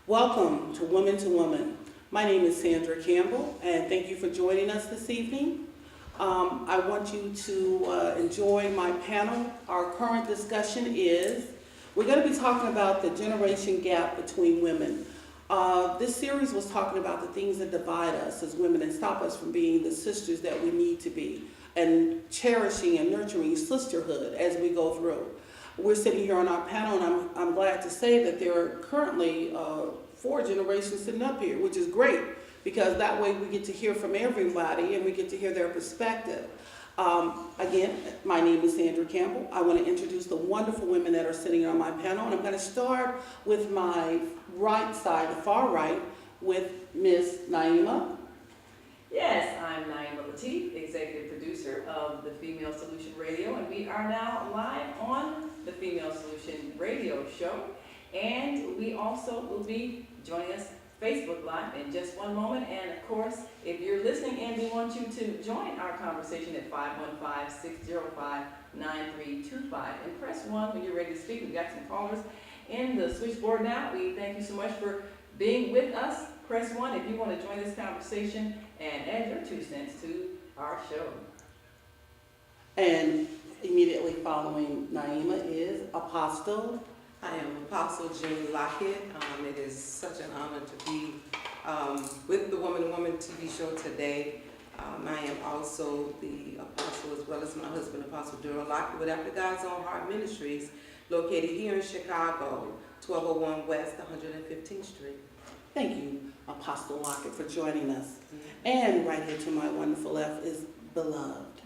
Welcome to Woman to Woman. My name is Sandra Campbell, and thank you for joining us this evening. I want you to enjoy my panel. Our current discussion is, we're going to be talking about the generation gap between women. This series was talking about the things that divide us as women and stop us from being the sisters that we need to be, and cherishing and nurturing sisterhood as we go through. We're sitting here on our panel, and I'm glad to say that there are currently 4 generations sitting up here, which is great, because that way we get to hear from everybody and we get to hear their perspective. Again, my name is Sandra Campbell. I want to introduce the wonderful women that are sitting on my panel, and I'm going to start with my right side, the far right, with Ms. Naima. Yes, I'm Naima Latif, executive producer of the Female Solution Radio, and we are now live on the Female Solution Radio show. And we also will be joining us Facebook Live in just one moment. And of course, if you're listening and we want you to join our conversation at 515-605-9325 and press 1 when you're ready to speak. We've got some callers in the switchboard now. We thank you so much for being with us. Press 1 if you want to join this conversation and add your 2 cents to our show. And immediately following Naima is Apostle. I am Apostle Jean Lockett. It is such an honor to be with the Woman to Woman TV show today. I am also the apostle, as well as my husband, Apostle Durham Lockett, with After God's Own Heart Ministries, located here in Chicago, 1201 West 115th Street. Thank you, Apostle Lockett, for joining us. And right here to my wonderful left is Beloved.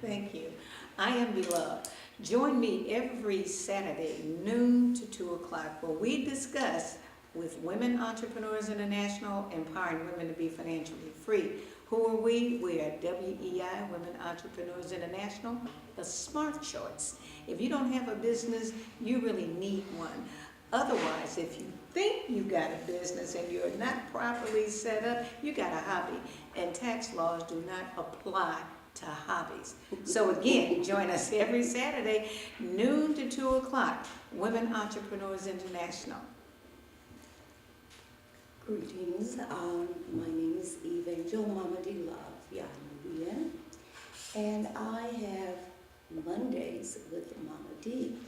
Thank you. I am Beloved. Join me every Saturday, noon to 2 o'clock, where we discuss with Women Entrepreneurs International, empowering women to be financially free. Who are we? We are WEI, Women Entrepreneurs International, the smart choice. If you don't have a business, you really need one. Otherwise, if you think you got a business and you're not properly set up, you got a hobby. And tax laws do not apply to hobbies. So again, join us every Saturday, noon to 2 o'clock, Women Entrepreneurs International. Greetings, my name is Evangel Mama D Love Yanubian, and I have Mondays with Mama D,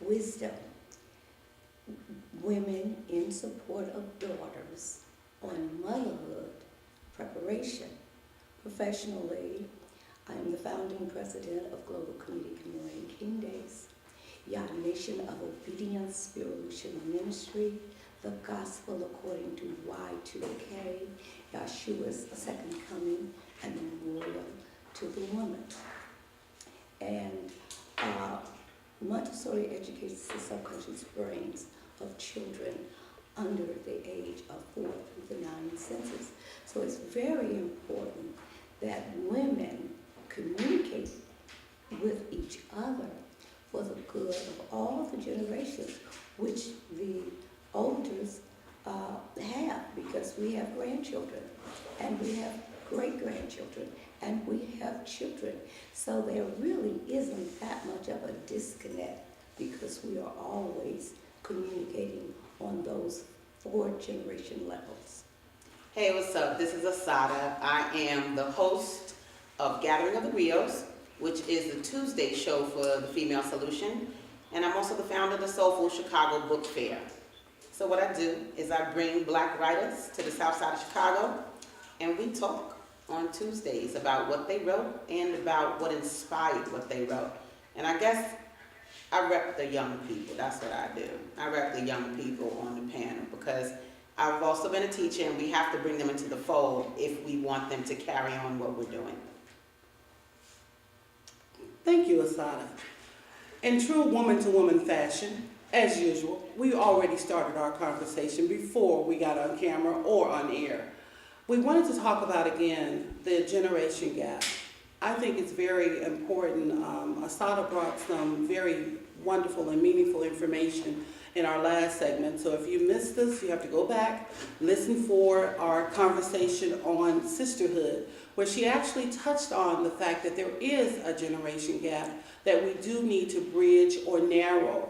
Wisdom, Women in Support of Daughters on Motherhood Preparation. Professionally, I am the founding president of Global Community Commemorating King Days, Yah Nation of Obedience Spiritual Ministry, The Gospel According to Y2K, Yahshua's Second Coming, and Memorial to the Woman. And Montessori educates the subconscious brains of children under the age of 4 through the 9 senses. So it's very important that women communicate with each other for the good of all the generations, which the elders have, because we have grandchildren, and we have great-grandchildren, and we have children. So there really isn't that much of a disconnect, because we are always communicating on those 4 generation levels. Hey, what's up? This is Asada. I am the host of Gathering of the Rios, which is the Tuesday show for the Female Solution, and I'm also the founder of the Soulful Chicago Book Fair. So what I do is I bring Black writers to the South Side of Chicago, and we talk on Tuesdays about what they wrote and about what inspired what they wrote. And I guess I rep the young people. That's what I do. I rep the young people on the panel, because I've also been a teacher, and we have to bring them into the fold if we want them to carry on what we're doing. Thank you, Asada. In true woman-to-woman fashion, as usual, we already started our conversation before we got on camera or on air. We wanted to talk about, again, the generation gap. I think it's very important. Asada brought some very wonderful and meaningful information in our last segment. So if you missed this, you have to go back, listen for our conversation on sisterhood, where she actually touched on the fact that there is a generation gap that we do need to bridge or narrow.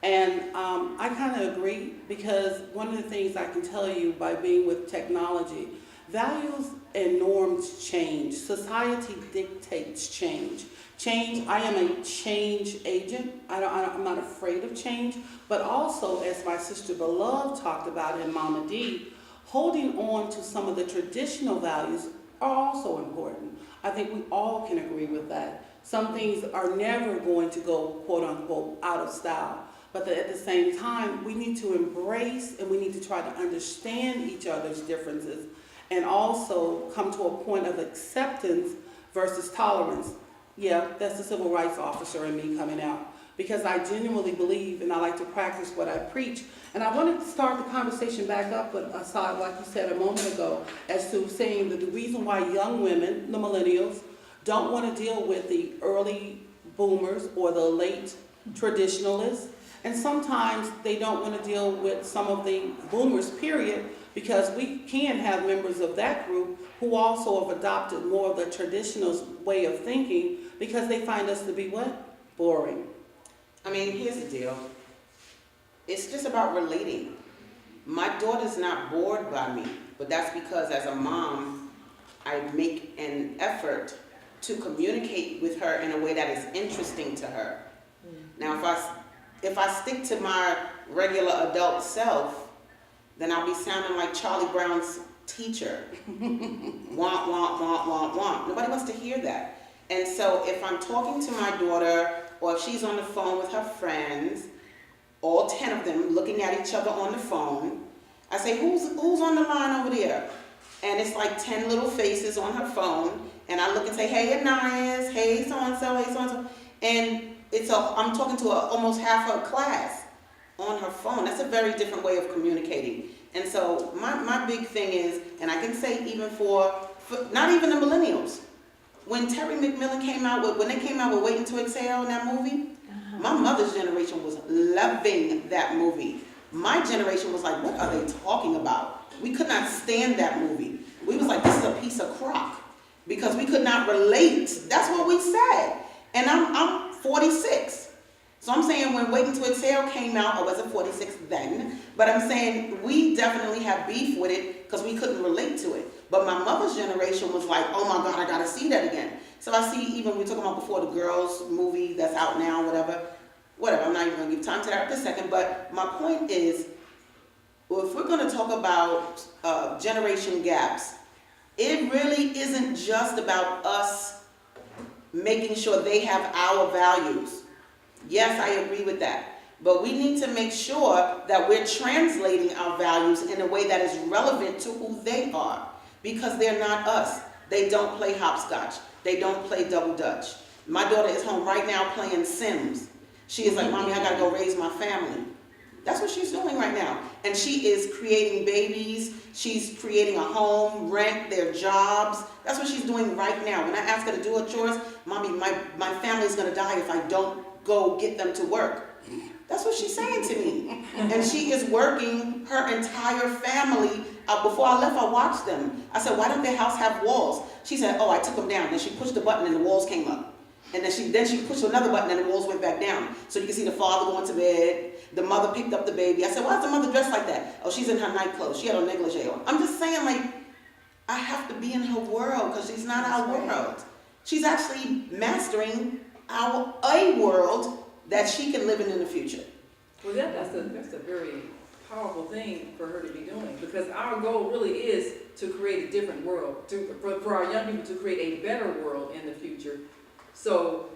And I kind of agree, because one of the things I can tell you by being with technology, values and norms change. Society dictates change. Change, I am a change agent. I'm not afraid of change, but also, as my sister Beloved talked about in Mama D, holding on to some of the traditional values are also important. I think we all can agree with that. Some things are never going to go, quote unquote, out of style. But at the same time, we need to embrace and we need to try to understand each other's differences, and also come to a point of acceptance versus tolerance. Yeah, that's the civil rights officer in me coming out, because I genuinely believe and I like to practice what I preach. And I wanted to start the conversation back up, but aside, like you said a moment ago, as to saying that the reason why young women, the millennials, don't want to deal with the early boomers or the late traditionalists, and sometimes they don't want to deal with some of the boomers, period, because we can have members of that group who also have adopted more of the traditional way of thinking, because they find us to be what? Boring. I mean, here's the deal. It's just about relating. My daughter's not bored by me, but that's because as a mom, I make an effort to communicate with her in a way that is interesting to her. Now, if I stick to my regular adult self, then I'll be sounding like Charlie Brown's teacher. Want, want, want, want, want. Nobody wants to hear that. And so if I'm talking to my daughter, or if she's on the phone with her friends, all 10 of them looking at each other on the phone, I say, who's on the line over there? And it's like 10 little faces on her phone, and I look and say, hey, Anais, hey, so-and-so, hey, so-and-so. And I'm talking to almost half her class on her phone. That's a very different way of communicating. And so my big thing is, and I can say even for not even the millennials, when Terry McMillan when they came out with Waiting to Exhale in that movie, my mother's generation was loving that movie. My generation was like, what are they talking about? We could not stand that movie. We was like, this is a piece of crock, because we could not relate. That's what we said. And I'm 46. So I'm saying when Waiting to Exhale came out, I wasn't 46 then, but I'm saying we definitely have beef with it because we couldn't relate to it. But my mother's generation was like, oh my God, I gotta see that again. So I see, even we were talking about before, the Girls movie that's out now, whatever, I'm not even gonna give time to that for a second, but my point is, well, if we're gonna talk about generation gaps, it really isn't just about us making sure they have our values. Yes, I agree with that. But we need to make sure that we're translating our values in a way that is relevant to who they are. Because they're not us. They don't play hopscotch. They don't play double dutch. My daughter is home right now playing Sims. She is like, Mommy, I gotta go raise my family. That's what she's doing right now. And she is creating babies. She's creating a home, rent, their jobs. That's what she's doing right now. When I ask her to do her chores, Mommy, my family's gonna die if I don't go get them to work. That's what she's saying to me. And she is working her entire family. Before I left, I watched them. I said, why don't their house have walls? She said, oh, I took them down. Then she pushed the button and the walls came up. And then she pushed another button and the walls went back down. So you can see the father going to bed. The mother picked up the baby. I said, why is the mother dressed like that? Oh, she's in her night clothes. She had a negligee on. I'm just saying, like, I have to be in her world because she's not our world. She's actually mastering a world that she can live in the future. Well, that's a very powerful thing for her to be doing, because our goal really is to create a different world, for our young people to create a better world in the future. So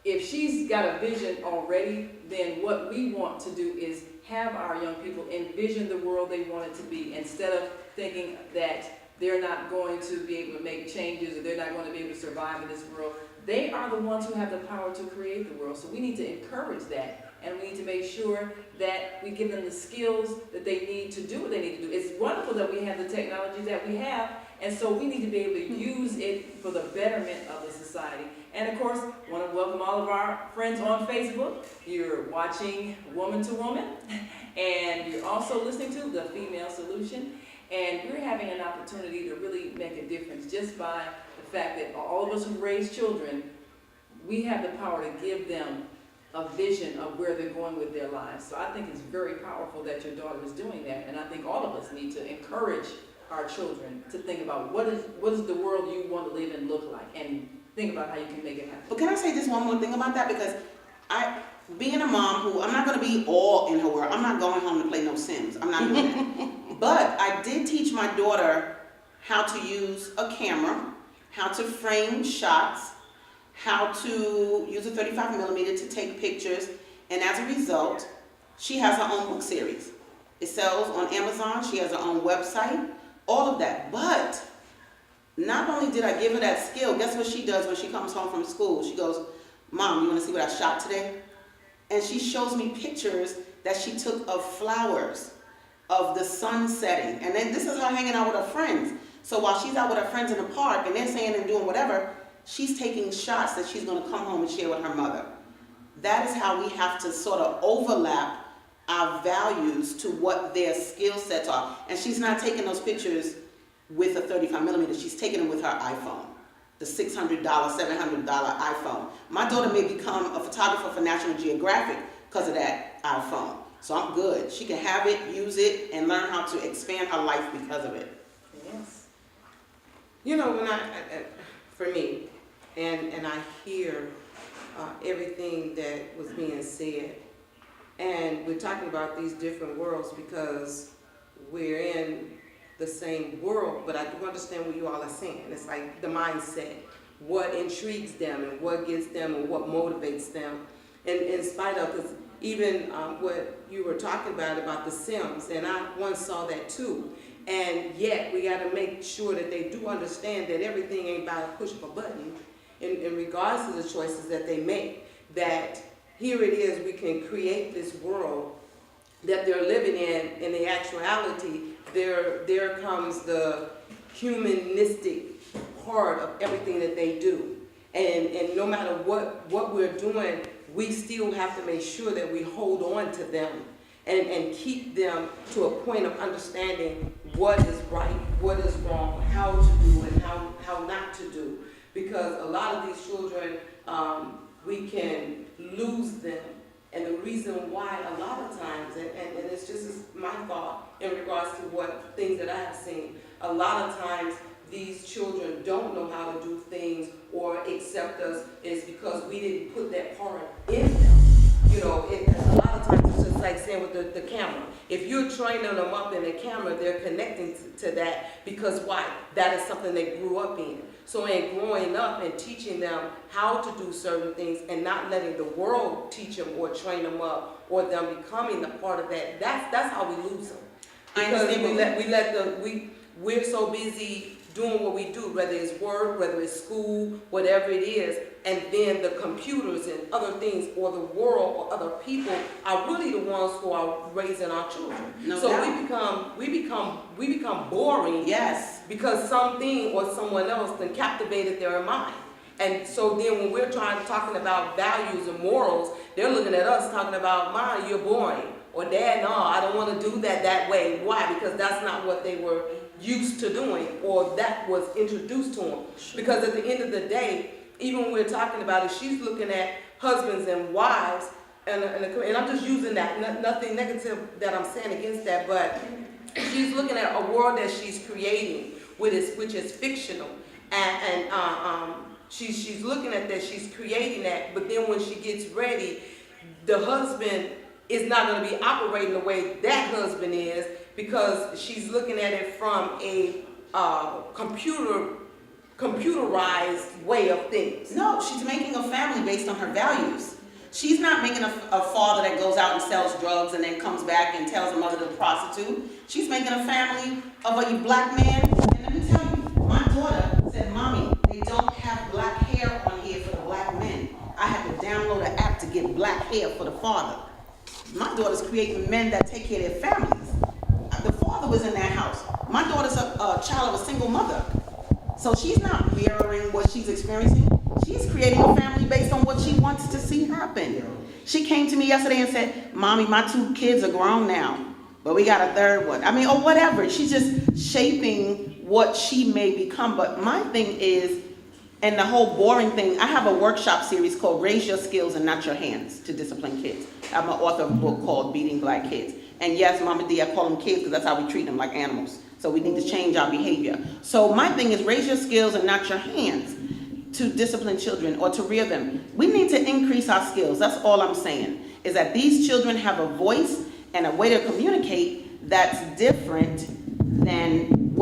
if she's got a vision already, then what we want to do is have our young people envision the world they want it to be, instead of thinking that they're not going to be able to make changes or they're not going to be able to survive in this world. They are the ones who have the power to create the world. So we need to encourage that, and we need to make sure that we give them the skills that they need to do what they need to do. It's wonderful that we have the technology that we have, and so we need to be able to use it for the betterment of the society. And of course, I want to welcome all of our friends on Facebook. You're watching Woman to Woman, and you're also listening to The Female Solution. And we're having an opportunity to really make a difference just by the fact that all of us who raise children, we have the power to give them a vision of where they're going with their lives. So I think it's very powerful that your daughter is doing that, and I think all of us need to encourage our children to think about what is the world you want to live in look like, and think about how you can make it happen. But can I say just one more thing about that? Because being a mom who, I'm not going to be all in her world. I'm not going home to play no Sims. I'm not doing that. But I did teach my daughter how to use a camera, how to frame shots, how to use a 35 millimeter to take pictures. And as a result, she has her own book series. It sells on Amazon. She has her own website, all of that. But not only did I give her that skill, guess what she does when she comes home from school? She goes, Mom, you want to see what I shot today? And she shows me pictures that she took of flowers, of the sun setting. And then this is her hanging out with her friends. So while she's out with her friends in the park and they're saying and doing whatever, she's taking shots that she's going to come home and share with her mother. That is how we have to sort of overlap our values to what their skill sets are. And she's not taking those pictures with a 35 millimeter. She's taking them with her iPhone, the $600, $700 iPhone. My daughter may become a photographer for National Geographic because of that iPhone. So I'm good. She can have it, use it, and learn how to expand her life because of it. Yes. You know, when for me, and I hear everything that was being said, and we're talking about these different worlds because we're in the same world, but I do understand what you all are saying. It's like the mindset, what intrigues them and what gets them and what motivates them. And in spite of, because even what you were talking about the Sims, and I once saw that too. And yet we got to make sure that they do understand that everything ain't by a push of a button in regards to the choices that they make. That here it is, we can create this world that they're living in the actuality, there comes the humanistic part of everything that they do. And no matter what we're doing, we still have to make sure that we hold on to them and keep them to a point of understanding what is right, what is wrong, how to do and how not to do. Because a lot of these children, we can lose them. And the reason why a lot of times, and it's just my thought in regards to what things that I have seen, a lot of times these children don't know how to do things or accept us is because we didn't put that part in them. You know, a lot of times it's just like saying with the camera. If you're training them up in the camera, they're connecting to that because why? That is something they grew up in. So in growing up and teaching them how to do certain things and not letting the world teach them or train them up or them becoming a part of that, that's how we lose them. Because we're so busy doing what we do, whether it's work, whether it's school, whatever it is, and then the computers and other things or the world or other people are really the ones who are raising our children. No so doubt. we become boring. Yes. Because something or someone else then captivated their mind. And so then when we're talking about values and morals, they're looking at us talking about, Mom, you're boring. Or Dad, no, I don't want to do that way. Why? Because that's not what they were used to doing or that was introduced to them. Sure. Because at the end of the day, even when we're talking about it, she's looking at husbands and wives, and I'm just using that, nothing negative that I'm saying against that, but she's looking at a world that she's creating, which is fictional, and she's looking at that, she's creating that, but then when she gets ready, the husband is not going to be operating the way that husband is because she's looking at it from a computerized way of things. No, she's making a family based on her values. She's not making a father that goes out and sells drugs and then comes back and tells her mother to prostitute. She's making a family of a black man. And let me tell you, my daughter said, Mommy, they don't have black hair on here for the black men. I had to download an app to get black hair for the father. My daughter's creating men that take care of their families. The father was in that house. My daughter's a child of a single mother. So she's not mirroring what she's experiencing. She's creating a family based on what she wants to see happen. She came to me yesterday and said, Mommy, my 2 kids are grown now, but we got a 3rd one. Or whatever. She's just shaping what she may become. But my thing is, And the whole boring thing, I have a workshop series called Raise Your Skills and Not Your Hands to Discipline Kids. I'm an author of a book called Beating Black Kids. And yes, Mama D, I call them kids because that's how we treat them, like animals. So we need to change our behavior. So my thing is raise your skills and not your hands to discipline children or to rear them. We need to increase our skills. That's all I'm saying, is that these children have a voice and a way to communicate that's different than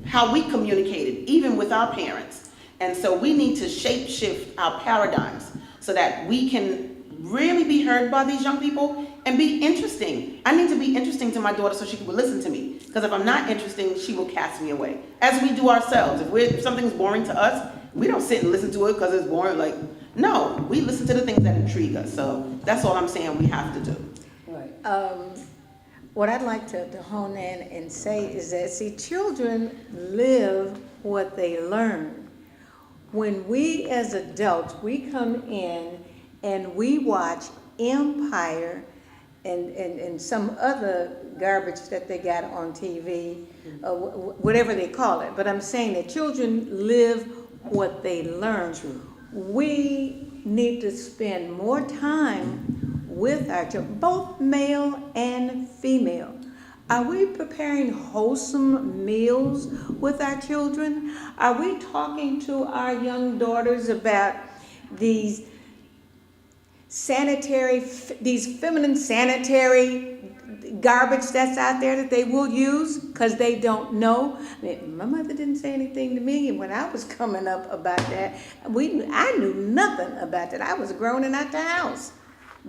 how we communicated, even with our parents. And so we need to shape shift our paradigms so that we can really be heard by these young people and be interesting. I need to be interesting to my daughter so she will listen to me. Because if I'm not interesting, she will cast me away. As we do ourselves. If something's boring to us, we don't sit and listen to it because it's boring. Like, no, we listen to the things that intrigue us. So that's all I'm saying we have to do. Right. What I'd like to hone in and say is that, see, children live what they learn. When we as adults, we come in and we watch Empire and some other garbage that they got on TV, whatever they call it. But I'm saying that children live what they learn. True. We need to spend more time with our children, both male and female. Are we preparing wholesome meals with our children? Are we talking to our young daughters about these feminine sanitary garbage that's out there that they will use because they don't know? I mean, my mother didn't say anything to me when I was coming up about that. I knew nothing about that. I was grown and out the house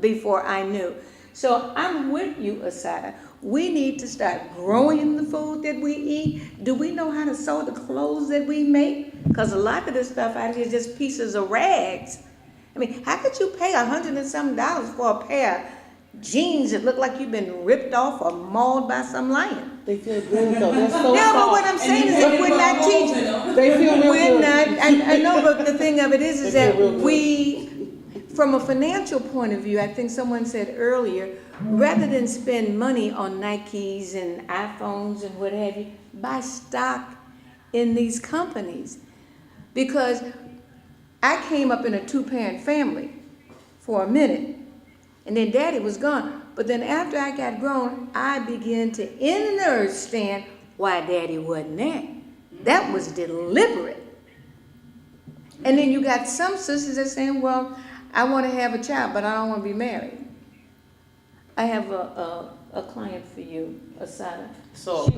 before I knew. So I'm with you, Asada. We need to start growing the food that we eat. Do we know how to sew the clothes that we make? Because a lot of this stuff out here is just pieces of rags. I mean, how could you pay $100 and some for a pair of jeans that look like you've been ripped off or mauled by some lion? They feel good though. They're so No, but soft. what I'm saying is that we're not teaching. They feel real We're good. not, I know, but the thing of it is They that feel real good. from a financial point of view, I think someone said earlier, rather than spend money on Nikes and iPhones and what have you, buy stock in these companies. Because I came up in a 2-parent family for a minute, and then Daddy was gone. But then after I got grown, I began to understand why Daddy wasn't there. That was deliberate. And then you got some sisters that saying, well, I want to have a child, but I don't want to be married. I have a client for you, Asada. So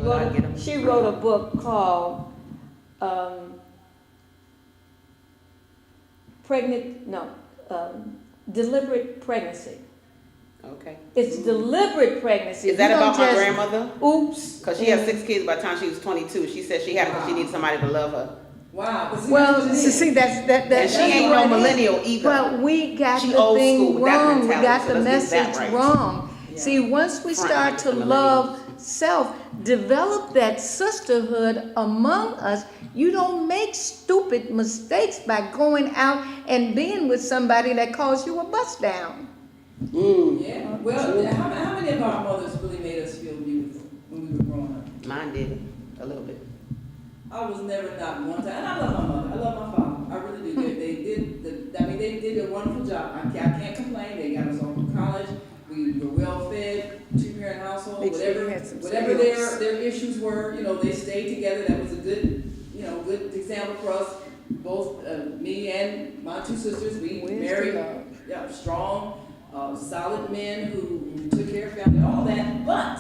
She wrote a book called Deliberate Pregnancy. Okay. It's deliberate pregnancy. Is that You don't about my just, grandmother? Oops. Because she had 6 kids by the time she was 22. She said she had it because she needed somebody to love her. Wow. Well, see, that's And she ain't no millennial either. But we got She the old thing school with that wrong. We mentality, got so the let's get that message right. wrong. Yeah. See, once we Front start right to for the love self, develop that sisterhood among us, you don't make stupid mistakes by going out and being with somebody that calls you a bust down. Yeah. Well, how many of our mothers really made us feel beautiful when we were growing up? Mine did a little bit. I was never not one time, and I love my mother, I love my father, I really do. They did a wonderful job. I can't complain. They got us all through college. We were well fed, 2-parent household, Make sure you whatever had some whatever skills. their issues were. They stayed together. That was a good example for us. Both me and my 2 sisters. We Where's married, the love? strong, solid men who took care of family, all that. But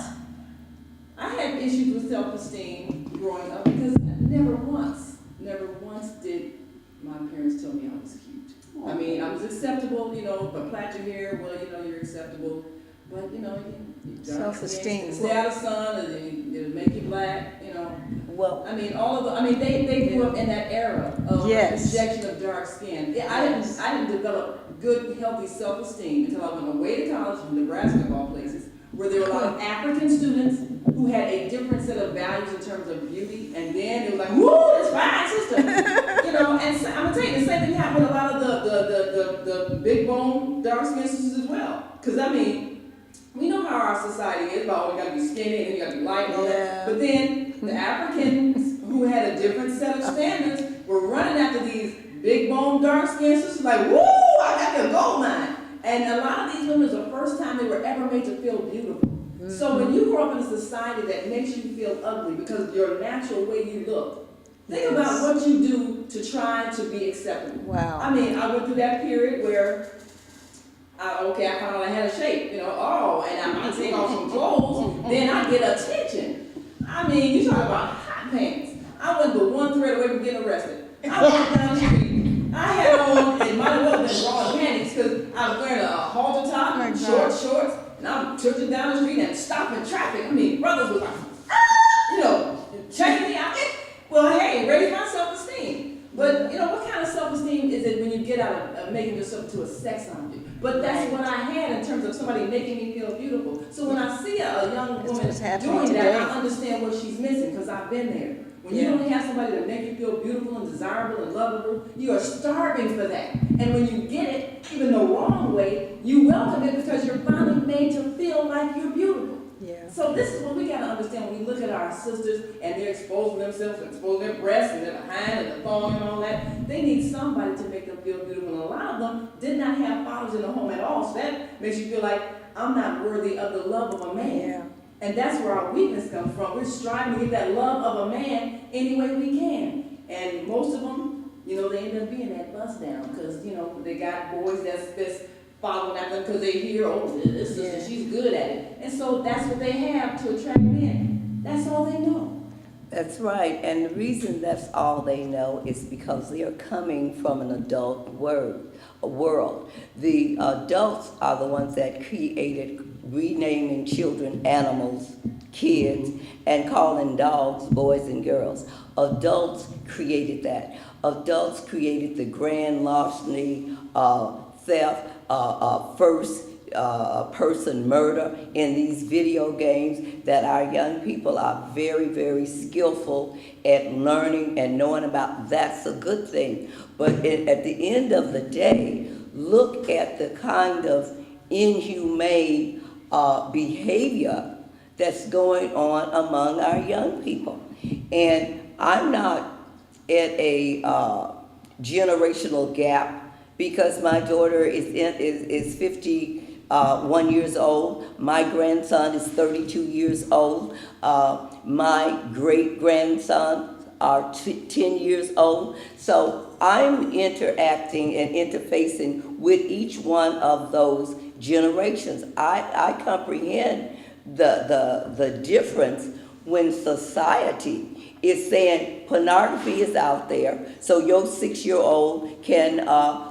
I had issues with self-esteem growing up because never once did my parents tell me I was cute. I mean, I was acceptable, but plait your hair, well, you're acceptable. But, Self-esteem. Stay out of the sun, and it'll make you black, Well, I mean, they grew up in that era of Yes. rejection of dark skin. I didn't develop good, healthy self-esteem until I went away to college in Nebraska, of all places, where there were a lot of African students who had a different set of values in terms of beauty, and then it was like, woo, that's fine, sister. And so, I'm gonna tell you, the same thing happened with a lot of the big bone dark skinned sisters as well. Because I mean, we know how our society is about, we gotta be skinny and you gotta be light and all Yeah. that. But then the Africans who had a different set of standards were running after these big bone, dark skinned sisters like, woo, I got your gold mine. And a lot of these women, it was the first time they were ever made to feel beautiful. So when you grow up in a society that makes you feel ugly because of your natural way you look, think about what you do to try to be acceptable. Wow. I mean, I went through that period where, I found out I had a shape, and I take off some clothes, then I get attention. I mean, you talk about hot pants. I went the one thread away from getting arrested. I walked down the street. I had on, it might have well been raw panties because I was wearing a halter top, shorts, and I'm tilted down the street and stopping traffic. I mean, brothers was like, checking me out. Well, hey, raise my self-esteem. But, what kind of self-esteem is it when you get out of making yourself to a sex object? But that's what I had in terms of somebody making me feel beautiful. So when I see a young woman doing that, I understand what she's missing because I've been there. When you don't have somebody to make you feel beautiful and desirable and lovable, you are starving for that. And when you get it, even the wrong way, you welcome it because you're finally made to feel like you're beautiful. Yeah. So this is what we got to understand when we look at our sisters and they're exposing themselves, exposing their breasts and their behind and the thong and all that. They need somebody to make them feel beautiful. And a lot of them did not have fathers in the home at all. So that makes you feel like I'm not worthy of the love of a man. Yeah. And that's where our weakness comes from. We're striving to get that love of a man any way we can. And most of them, they end up being that bust down because, they got boys that's following after them because they hear, this sister, she's good at it. And so that's what they have to attract men. That's all they know. That's right, and the reason that's all they know is because they are coming from an adult world. The adults are the ones that created renaming children animals, kids, and calling dogs boys and girls. Adults created that. Adults created the grand larceny, theft, first person murder in these video games that our young people are very, very skillful at learning and knowing about. That's a good thing. But at the end of the day, look at the kind of inhumane behavior that's going on among our young people. And I'm not at a generational gap because my daughter is 51 years old. My grandson is 32 years old. My great-grandsons are 10 years old. So I'm interacting and interfacing with each one of those generations. I comprehend the difference when society is saying pornography is out there, so your 6-year-old can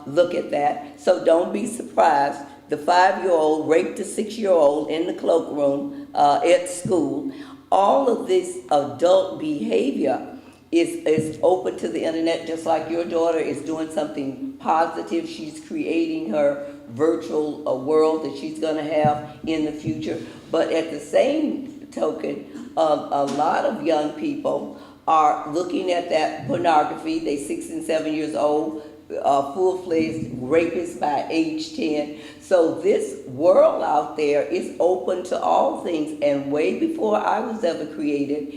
look at that. So don't be surprised. The 5-year-old raped a 6-year-old in the cloakroom at school. All of this adult behavior is open to the internet, just like your daughter is doing something positive. She's creating her virtual world that she's going to have in the future. But at the same token, a lot of young people are looking at that pornography. They're 6 and 7 years old, full-fledged rapists by age 10. So this world out there is open to all things. And way before I was ever created,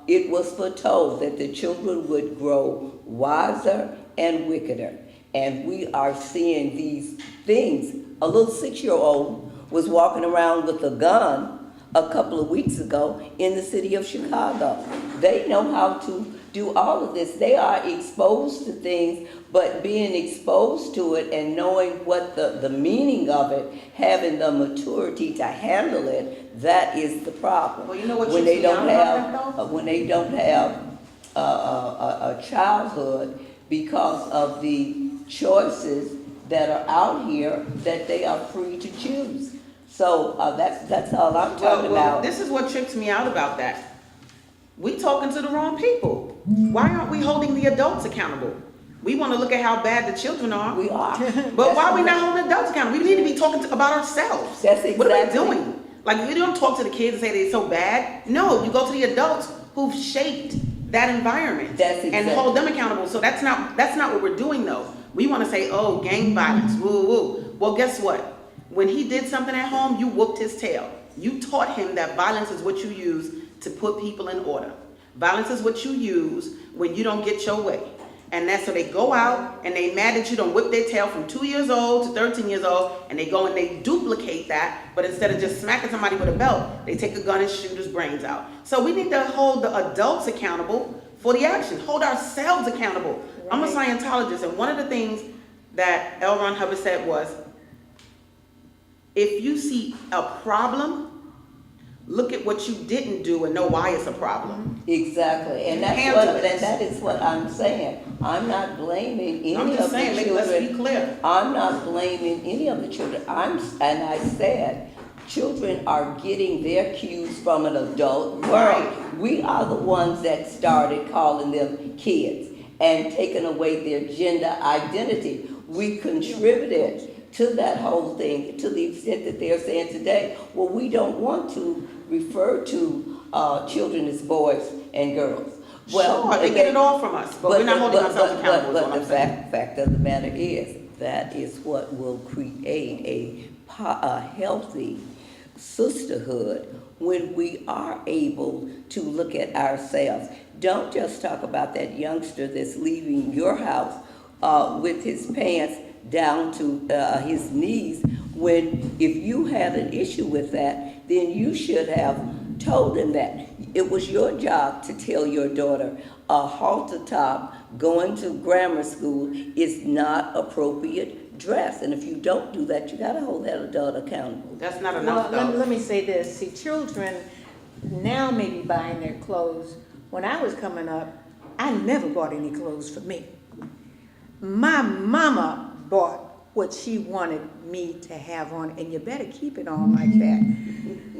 it was foretold that the children would grow wiser and wickeder. And we are seeing these things. A little 6-year-old was walking around with a gun a couple of weeks ago in the city of Chicago. They know how to do all of this. They are exposed to things, but being exposed to it and knowing what the meaning of it, having the maturity to handle it, that is the problem. Well, you know what when they don't have when they don't have a childhood because of the choices that are out here that they are free to choose. So that's all I'm talking about. This is what trips me out about that. We talking to the wrong people. Why aren't we holding the adults accountable? We want to look at how bad the children are. We are. But why are we not holding adults accountable? We need to be talking about ourselves. That's exactly. What are we doing? Like, you don't talk to the kids and say they're so bad. No, you go to the adults who've shaped that environment. That's exactly. And hold them accountable. So that's not what we're doing though. We want to say, oh, gang violence, woo woo. Well, guess what? When he did something at home, you whooped his tail. You taught him that violence is what you use to put people in order. Violence is what you use when you don't get your way. And that's so they go out and they mad that you don't whip their tail from 2 years old to 13 years old, and they go and they duplicate that, but instead of just smacking somebody with a belt, they take a gun and shoot his brains out. So we need to hold the adults accountable for the action, hold ourselves accountable. Right. I'm a Scientologist, and one of the things that L. Ron Hubbard said was, if you see a problem, look at what you didn't do and know why it's a problem. Exactly, and that is what I'm saying. I'm not blaming any of the children. Let's be clear. I'm not blaming any of the children. And I said, children are getting their cues from an adult world. Right. We are the ones that started calling them kids and taking away their gender identity. We contributed to that whole thing to the extent that they're saying today, well, we don't want to refer to children as boys and girls. Well, sure, they get it all from us, but we're not holding ourselves accountable. But the fact of the matter is, that is what will create a healthy sisterhood when we are able to look at ourselves. Don't just talk about that youngster that's leaving your house with his pants down to his knees, when if you had an issue with that, then you should have told him that. It was your job to tell your daughter a halter top going to grammar school is not appropriate dress. And if you don't do that, you gotta hold that adult accountable. That's not enough, Well, though. let me say this. See, children now may be buying their clothes. When I was coming up, I never bought any clothes for me. My mama bought what she wanted me to have on, and you better keep it on like that.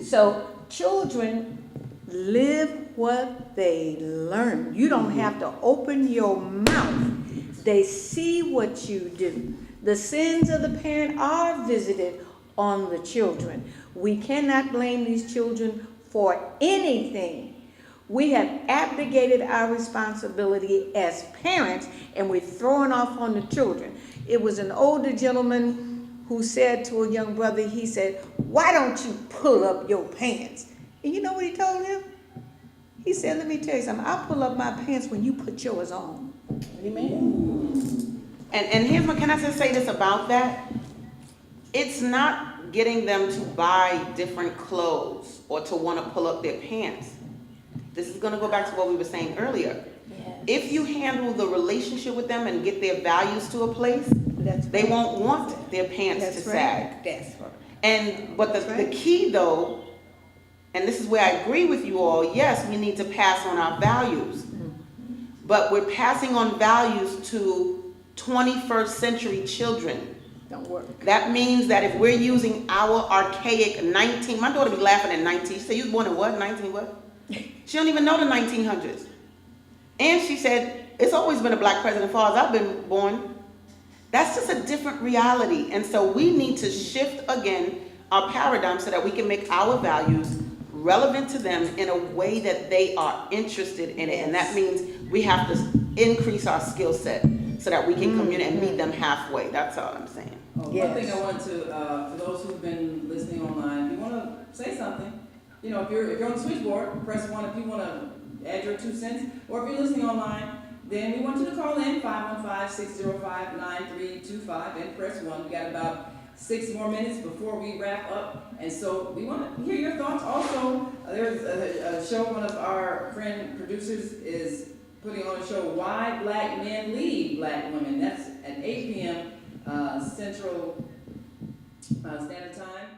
So children live what they learn. You don't have to open your mouth. They see what you do. The sins of the parent are visited on the children. We cannot blame these children for anything. We have abdicated our responsibility as parents, and we're throwing off on the children. It was an older gentleman who said to a young brother, he said, "Why don't you pull up your pants?" And you know what he told him? He said, "Let me tell you something. I'll pull up my pants when you put yours on." Amen. And here's what, can I just say this about that? It's not getting them to buy different clothes or to want to pull up their pants. This is going to go back to what we were saying earlier. Yes. If you handle the relationship with them and get their values to a place, they right. won't want their pants That's to right. sag. That's right. But the key though, and this is where I agree with you all, yes, we need to pass on our values. But we're passing on values to 21st century children. Don't work. That means that if we're using our archaic my daughter be laughing at 19, she said, "You was born in what, 19 what?" She don't even know the 1900s. And she said, "It's always been a black president as far as I've been born." That's just a different reality. And so we need to shift again our paradigm so that we can make our values relevant to them in a way that they are interested in it. And that means we have to increase our skill set so that we can communicate and meet them halfway. That's all I'm saying. One thing I want to, for those who've been listening online, if you want to say something, you know, if you're on the switchboard, press 1 if you want to add your 2 cents, or if you're listening online, then we want you to call in 515-605-9325 and press 1. We got about 6 more minutes before we wrap up, and so we want to hear your thoughts. Also, there's a show one of our friend producers is putting on a show, Why Black Men Lead Black Women. That's at 8 p.m. Central Standard Time.